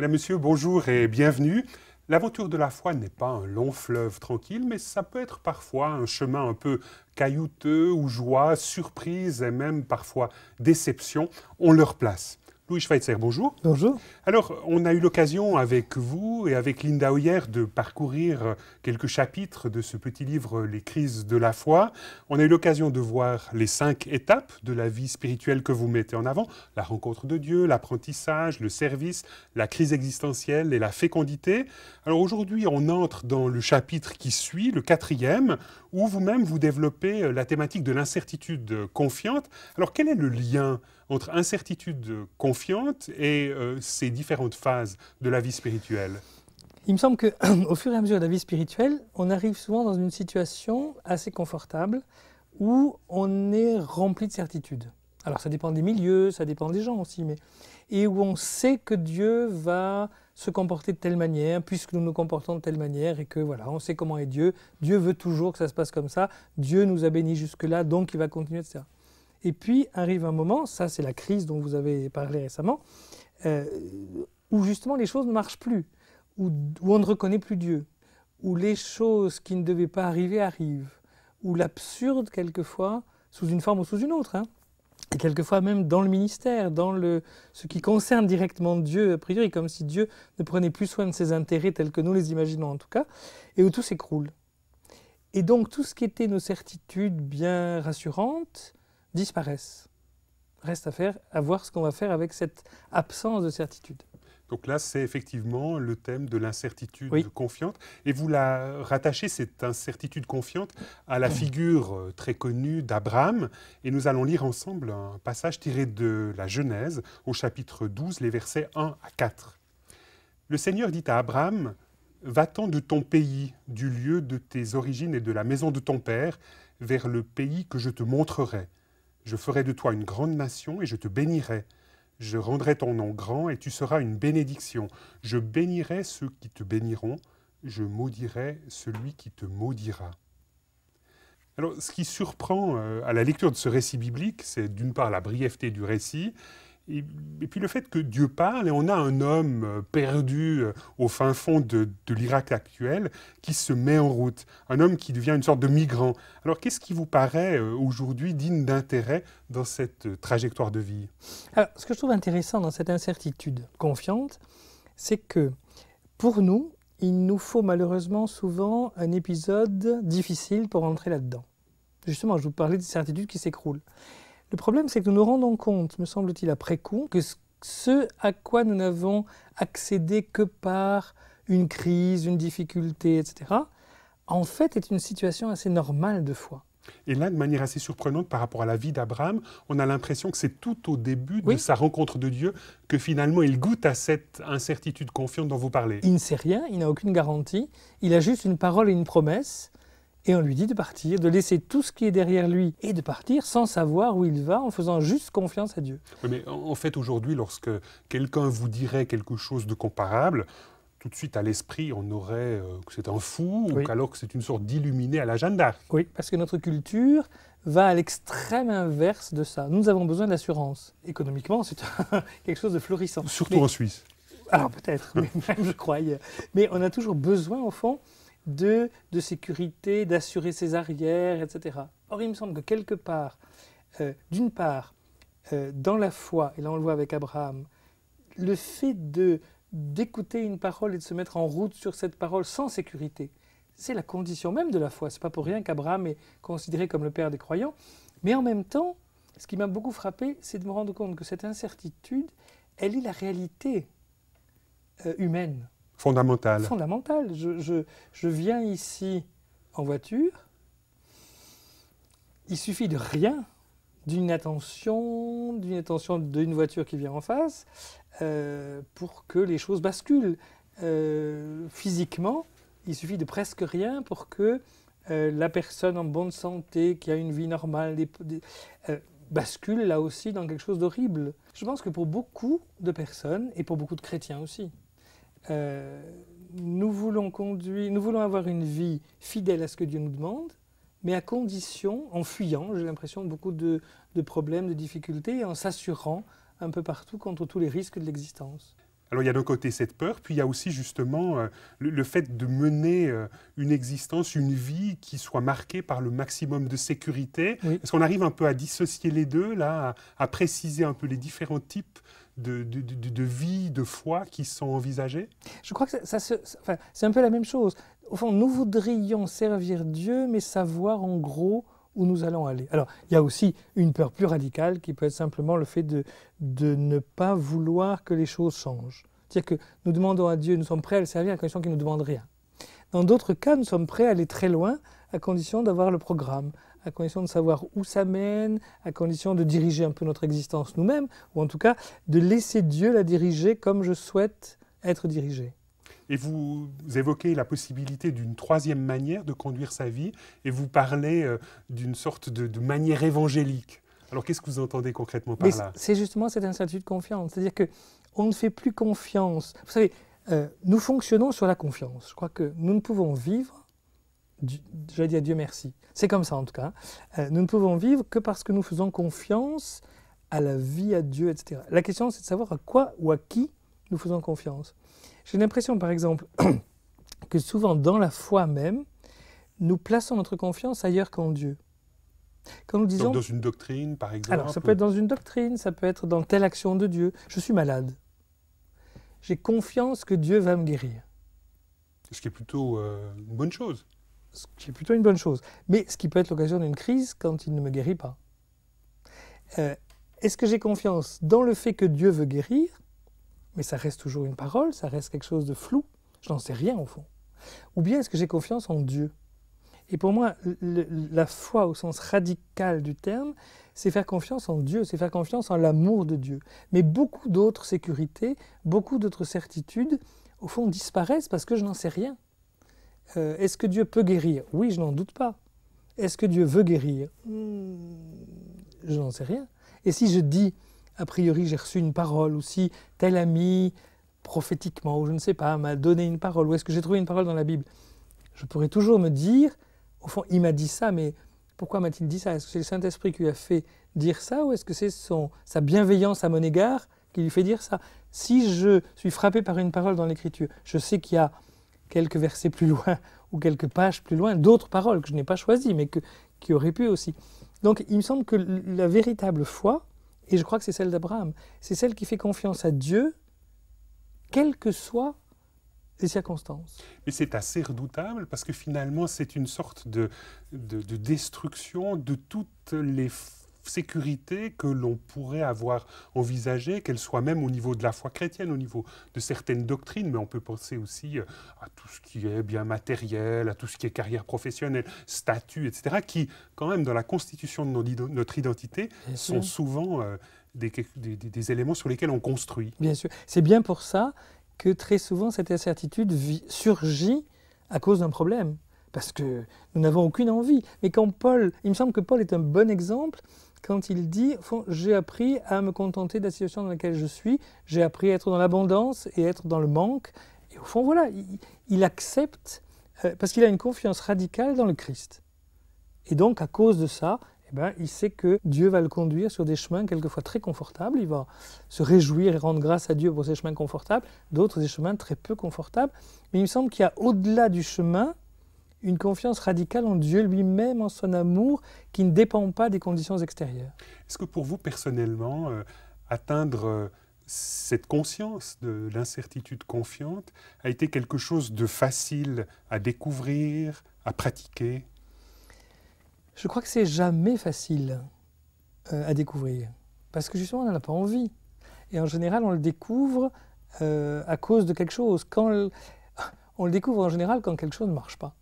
Madame, Monsieur, bonjour et bienvenue. L'aventure de la foi n'est pas un long fleuve tranquille, mais ça peut être parfois un chemin un peu caillouteux où joie, surprise et même parfois déception ont leur place. Louis Schweitzer, bonjour. Bonjour. Alors, on a eu l'occasion avec vous et avec Linda Hoyer de parcourir quelques chapitres de ce petit livre Les crises de la foi. On a eu l'occasion de voir les 5 étapes de la vie spirituelle que vous mettez en avant. La rencontre de Dieu, l'apprentissage, le service, la crise existentielle et la fécondité. Alors aujourd'hui, on entre dans le chapitre qui suit, le 4e, où vous-même vous développez la thématique de l'incertitude confiante. Alors quel est le lien entre incertitude confiante et ces différentes phases de la vie spirituelle? Il me semble qu'au fur et à mesure de la vie spirituelle, on arrive souvent dans une situation assez confortable où on est rempli de certitudes. Alors ça dépend des milieux, ça dépend des gens aussi, et où on sait que Dieu va se comporter de telle manière, puisque nous nous comportons de telle manière, et que voilà, on sait comment est Dieu. Dieu veut toujours que ça se passe comme ça. Dieu nous a bénis jusque-là, donc il va continuer, etc. Et puis arrive un moment, ça c'est la crise dont vous avez parlé récemment, où justement les choses ne marchent plus, où on ne reconnaît plus Dieu, où les choses qui ne devaient pas arriver arrivent, où l'absurde quelquefois, sous une forme ou sous une autre, et quelquefois même dans le ministère, dans ce qui concerne directement Dieu, a priori, comme si Dieu ne prenait plus soin de ses intérêts tels que nous les imaginons en tout cas, et où tout s'écroule. Et donc tout ce qui était nos certitudes bien rassurantes, disparaissent. Reste à voir ce qu'on va faire avec cette absence de certitude. Donc là, c'est effectivement le thème de l'incertitude Oui. confiante. Et vous la rattachez, cette incertitude confiante, à la figure très connue d'Abraham. Et nous allons lire ensemble un passage tiré de la Genèse, au chapitre 12, les versets 1 à 4. Le Seigneur dit à Abraham, « Va-t'en de ton pays, du lieu de tes origines et de la maison de ton père, vers le pays que je te montrerai. Je ferai de toi une grande nation et je te bénirai. Je rendrai ton nom grand et tu seras une bénédiction. Je bénirai ceux qui te béniront. Je maudirai celui qui te maudira. » Alors, ce qui surprend à la lecture de ce récit biblique, c'est d'une part la brièveté du récit, et puis le fait que Dieu parle, et on a un homme perdu au fin fond de l'Irak actuel qui se met en route, un homme qui devient une sorte de migrant. Alors qu'est-ce qui vous paraît aujourd'hui digne d'intérêt dans cette trajectoire de vie? Alors, ce que je trouve intéressant dans cette incertitude confiante, c'est que pour nous, il nous faut malheureusement souvent un épisode difficile pour entrer là-dedans. Justement, je vous parlais des certitudes qui s'écroulent. Le problème, c'est que nous nous rendons compte, me semble-t-il après coup, que ce à quoi nous n'avons accédé que par une crise, une difficulté, etc., en fait est une situation assez normale de foi. Et là, de manière assez surprenante par rapport à la vie d'Abraham, on a l'impression que c'est tout au début de Oui. sa rencontre de Dieu que finalement il goûte à cette incertitude confiante dont vous parlez. Il ne sait rien, il n'a aucune garantie, il a juste une parole et une promesse, et on lui dit de partir, de laisser tout ce qui est derrière lui et de partir sans savoir où il va, en faisant juste confiance à Dieu. Oui, mais en fait, aujourd'hui, lorsque quelqu'un vous dirait quelque chose de comparable, tout de suite à l'esprit, on aurait que c'est un fou, Oui. ou alors que c'est une sorte d'illuminé à la Jeanne d'Arc. Oui, parce que notre culture va à l'extrême inverse de ça. Nous avons besoin d'assurance. Économiquement, c'est quelque chose de florissant. Surtout en Suisse. Alors peut-être, mais même je crois. Mais on a toujours besoin, au fond, de sécurité, d'assurer ses arrières, etc. Or, il me semble que quelque part, d'une part, dans la foi, et là on le voit avec Abraham, le fait d'écouter une parole et de se mettre en route sur cette parole sans sécurité, c'est la condition même de la foi. Ce n'est pas pour rien qu'Abraham est considéré comme le père des croyants. Mais en même temps, ce qui m'a beaucoup frappé, c'est de me rendre compte que cette incertitude, elle est la réalité humaine. Fondamentale. Fondamentale. Je viens ici en voiture, il suffit de rien, d'une attention d'une voiture qui vient en face, pour que les choses basculent. Physiquement, il suffit de presque rien pour que la personne en bonne santé, qui a une vie normale, bascule là aussi dans quelque chose d'horrible. Je pense que pour beaucoup de personnes, et pour beaucoup de chrétiens aussi, nous voulons avoir une vie fidèle à ce que Dieu nous demande, mais à condition, en fuyant, j'ai l'impression, beaucoup de problèmes, de difficultés, et en s'assurant un peu partout contre tous les risques de l'existence. Alors il y a d'un côté cette peur, puis il y a aussi justement le fait de mener une existence, une vie qui soit marquée par le maximum de sécurité. Oui. Est-ce qu'on arrive un peu à dissocier les deux, là, à préciser un peu les différents types de vie, de foi qui sont envisagés? Je crois que enfin, c'est un peu la même chose. Au fond, nous voudrions servir Dieu, mais savoir en gros où nous allons aller. Alors, il y a aussi une peur plus radicale qui peut être simplement le fait de ne pas vouloir que les choses changent. C'est-à-dire que nous demandons à Dieu, nous sommes prêts à le servir à condition qu'il ne nous demande rien. Dans d'autres cas, nous sommes prêts à aller très loin à condition d'avoir le programme, à condition de savoir où ça mène, à condition de diriger un peu notre existence nous-mêmes, ou en tout cas de laisser Dieu la diriger comme je souhaite être dirigé. Et vous évoquez la possibilité d'une troisième manière de conduire sa vie, et vous parlez d'une sorte de manière évangélique. Alors qu'est-ce que vous entendez concrètement par là? C'est justement cette incertitude confiante. C'est-à-dire qu'on ne fait plus confiance. Vous savez, nous fonctionnons sur la confiance. Je crois que nous ne pouvons vivre, j'allais dire Dieu merci, c'est comme ça en tout cas, nous ne pouvons vivre que parce que nous faisons confiance à la vie, à Dieu, etc. La question c'est de savoir à quoi ou à qui nous faisons confiance. J'ai l'impression, par exemple, que souvent dans la foi même, nous plaçons notre confiance ailleurs qu'en Dieu. Quand nous disons... Donc dans une doctrine, par exemple? Alors, ça peut être dans une doctrine, ça peut être dans telle action de Dieu. Je suis malade. J'ai confiance que Dieu va me guérir. Ce qui est plutôt une bonne chose. Ce qui est plutôt une bonne chose. Mais ce qui peut être l'occasion d'une crise quand il ne me guérit pas. Est-ce que j'ai confiance dans le fait que Dieu veut guérir? Mais ça reste toujours une parole, ça reste quelque chose de flou. Je n'en sais rien au fond. Ou bien est-ce que j'ai confiance en Dieu? Et pour moi, la foi au sens radical du terme, c'est faire confiance en Dieu, c'est faire confiance en l'amour de Dieu. Mais beaucoup d'autres sécurités, beaucoup d'autres certitudes, au fond, disparaissent parce que je n'en sais rien. Est-ce que Dieu peut guérir? Oui, je n'en doute pas. Est-ce que Dieu veut guérir? Je n'en sais rien. Et si je dis, a priori, j'ai reçu une parole, ou si tel ami, prophétiquement, ou je ne sais pas, m'a donné une parole, ou est-ce que j'ai trouvé une parole dans la Bible? Je pourrais toujours me dire, au fond, il m'a dit ça, mais pourquoi m'a-t-il dit ça? Est-ce que c'est le Saint-Esprit qui lui a fait dire ça, ou est-ce que c'est sa bienveillance à mon égard qui lui fait dire ça? Si je suis frappé par une parole dans l'Écriture, je sais qu'il y a quelques versets plus loin, ou quelques pages plus loin, d'autres paroles que je n'ai pas choisies, mais qui auraient pu aussi. Donc, il me semble que la véritable foi, et je crois que c'est celle d'Abraham, c'est celle qui fait confiance à Dieu, quelles que soient les circonstances. Mais c'est assez redoutable parce que finalement, c'est une sorte de destruction de toutes les sécurités que l'on pourrait avoir envisagées, qu'elles soient même au niveau de la foi chrétienne, au niveau de certaines doctrines, mais on peut penser aussi à tout ce qui est bien matériel, à tout ce qui est carrière professionnelle, statut, etc., qui, quand même, dans la constitution de notre identité, sont souvent des éléments sur lesquels on construit. Bien sûr. C'est bien pour ça que très souvent cette incertitude surgit à cause d'un problème, parce que nous n'avons aucune envie. Mais quand il me semble que Paul est un bon exemple quand il dit « j'ai appris à me contenter de la situation dans laquelle je suis, j'ai appris à être dans l'abondance et être dans le manque ». Et au fond, voilà, il accepte, parce qu'il a une confiance radicale dans le Christ. Et donc, à cause de ça, il sait que Dieu va le conduire sur des chemins quelquefois très confortables. Il va se réjouir et rendre grâce à Dieu pour ces chemins confortables, d'autres des chemins très peu confortables. Mais il me semble qu'il y a au-delà du chemin une confiance radicale en Dieu lui-même, en son amour, qui ne dépend pas des conditions extérieures. Est-ce que pour vous, personnellement, atteindre cette conscience de l'incertitude confiante a été quelque chose de facile à découvrir, à pratiquer? Je crois que c'est jamais facile à découvrir, parce que justement on n'en a pas envie. Et en général on le découvre à cause de quelque chose. On le découvre en général quand quelque chose ne marche pas.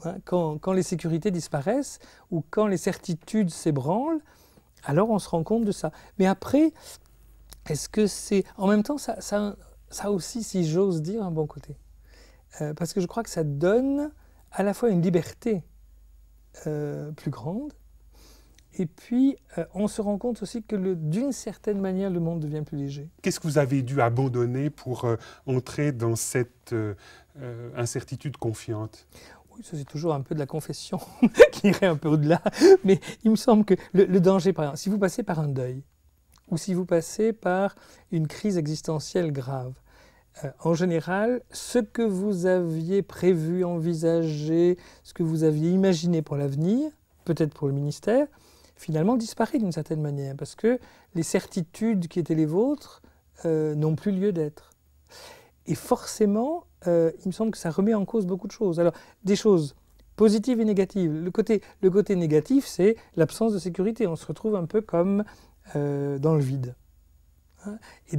Hein, quand les sécurités disparaissent ou quand les certitudes s'ébranlent, alors on se rend compte de ça. Mais après, est-ce que c'est... En même temps, ça a aussi, si j'ose dire, un bon côté. Parce que je crois que ça donne à la fois une liberté plus grande, et puis on se rend compte aussi que d'une certaine manière le monde devient plus léger. Qu'est-ce que vous avez dû abandonner pour entrer dans cette incertitude confiante? Oui, ça c'est toujours un peu de la confession qui irait un peu au-delà, mais il me semble que le danger, par exemple, si vous passez par un deuil, ou si vous passez par une crise existentielle grave, En général, ce que vous aviez prévu, envisagé, ce que vous aviez imaginé pour l'avenir, peut-être pour le ministère, finalement disparaît d'une certaine manière, parce que les certitudes qui étaient les vôtres n'ont plus lieu d'être. Et forcément, il me semble que ça remet en cause beaucoup de choses. Alors, des choses positives et négatives. Le côté négatif, c'est l'absence de sécurité. On se retrouve un peu comme dans le vide. Et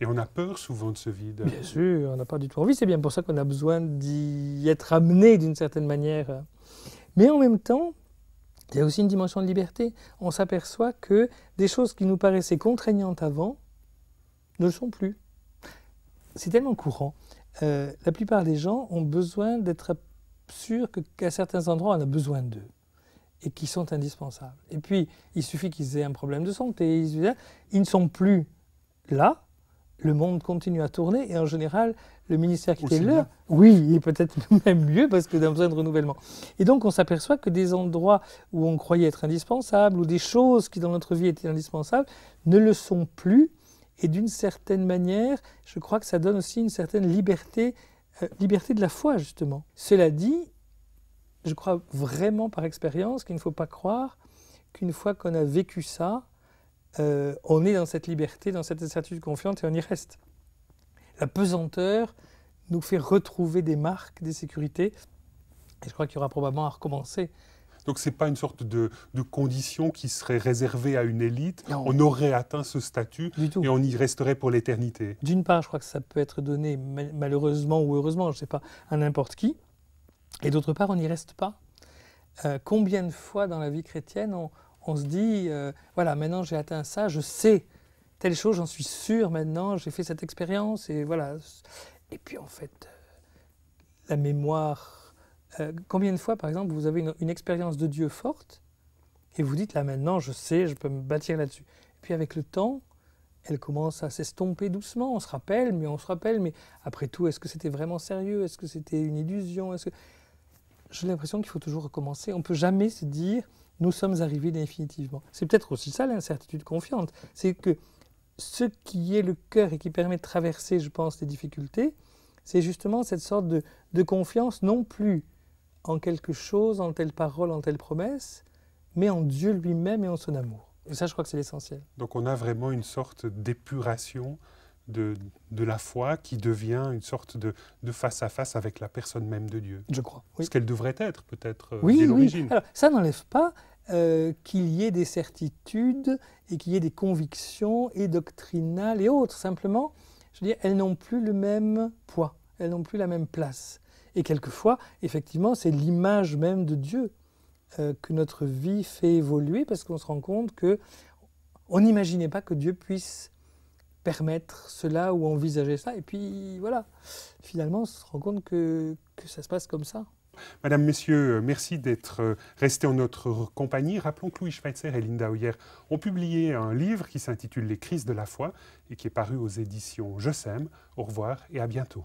on a peur souvent de ce vide. Bien sûr, on n'a pas du tout envie. C'est bien pour ça qu'on a besoin d'y être amené d'une certaine manière. Mais en même temps, il y a aussi une dimension de liberté. On s'aperçoit que des choses qui nous paraissaient contraignantes avant ne le sont plus. C'est tellement courant. La plupart des gens ont besoin d'être sûrs qu'à certains endroits, on a besoin d'eux et qui sont indispensables. Et puis, il suffit qu'ils aient un problème de santé. Ils ne sont plus là. Le monde continue à tourner et en général, le ministère qui était là, oui, et peut-être même mieux parce qu'on a besoin de renouvellement. Et donc, on s'aperçoit que des endroits où on croyait être indispensables ou des choses qui dans notre vie étaient indispensables ne le sont plus. Et d'une certaine manière, je crois que ça donne aussi une certaine liberté, liberté de la foi, justement. Cela dit, je crois vraiment par expérience qu'il ne faut pas croire qu'une fois qu'on a vécu ça, on est dans cette liberté, dans cette certitude confiante et on y reste. La pesanteur nous fait retrouver des marques, des sécurités. Et je crois qu'il y aura probablement à recommencer. Donc ce n'est pas une sorte de condition qui serait réservée à une élite. Non. On aurait atteint ce statut et on y resterait pour l'éternité. D'une part, je crois que ça peut être donné malheureusement ou heureusement, je ne sais pas, à n'importe qui. Et d'autre part, on n'y reste pas. Combien de fois dans la vie chrétienne, on se dit, voilà, maintenant j'ai atteint ça, je sais telle chose, j'en suis sûr maintenant, j'ai fait cette expérience, et voilà. Et puis en fait, la mémoire... combien de fois, par exemple, vous avez une expérience de Dieu forte, et vous dites, là maintenant, je sais, je peux me bâtir là-dessus. Et puis avec le temps, elle commence à s'estomper doucement, on se rappelle, mais après tout, est-ce que c'était vraiment sérieux? Est-ce que c'était une illusion? J'ai l'impression qu'il faut toujours recommencer. On ne peut jamais se dire, nous sommes arrivés définitivement. C'est peut-être aussi ça l'incertitude confiante. C'est que ce qui est le cœur et qui permet de traverser, je pense, les difficultés, c'est justement cette sorte de confiance, non plus en quelque chose, en telle parole, en telle promesse, mais en Dieu lui-même et en son amour. Et ça, je crois que c'est l'essentiel. Donc on a vraiment une sorte d'épuration de la foi qui devient une sorte de face-à-face avec la personne même de Dieu. Je crois, oui. Ce qu'elle devrait être, peut-être, oui, dès l'origine. Alors, ça n'enlève pas qu'il y ait des certitudes et qu'il y ait des convictions et doctrinales et autres. Simplement, je veux dire, elles n'ont plus le même poids, elles n'ont plus la même place. Et quelquefois, effectivement, c'est l'image même de Dieu que notre vie fait évoluer parce qu'on se rend compte qu'on n'imaginait pas que Dieu puisse permettre cela ou envisager ça. Et puis voilà, finalement, on se rend compte que ça se passe comme ça. Madame, Messieurs, merci d'être restés en notre compagnie. Rappelons que Louis Schweitzer et Linda Hoyer ont publié un livre qui s'intitule « Les crises de la foi » et qui est paru aux éditions Je Sème. Au revoir et à bientôt.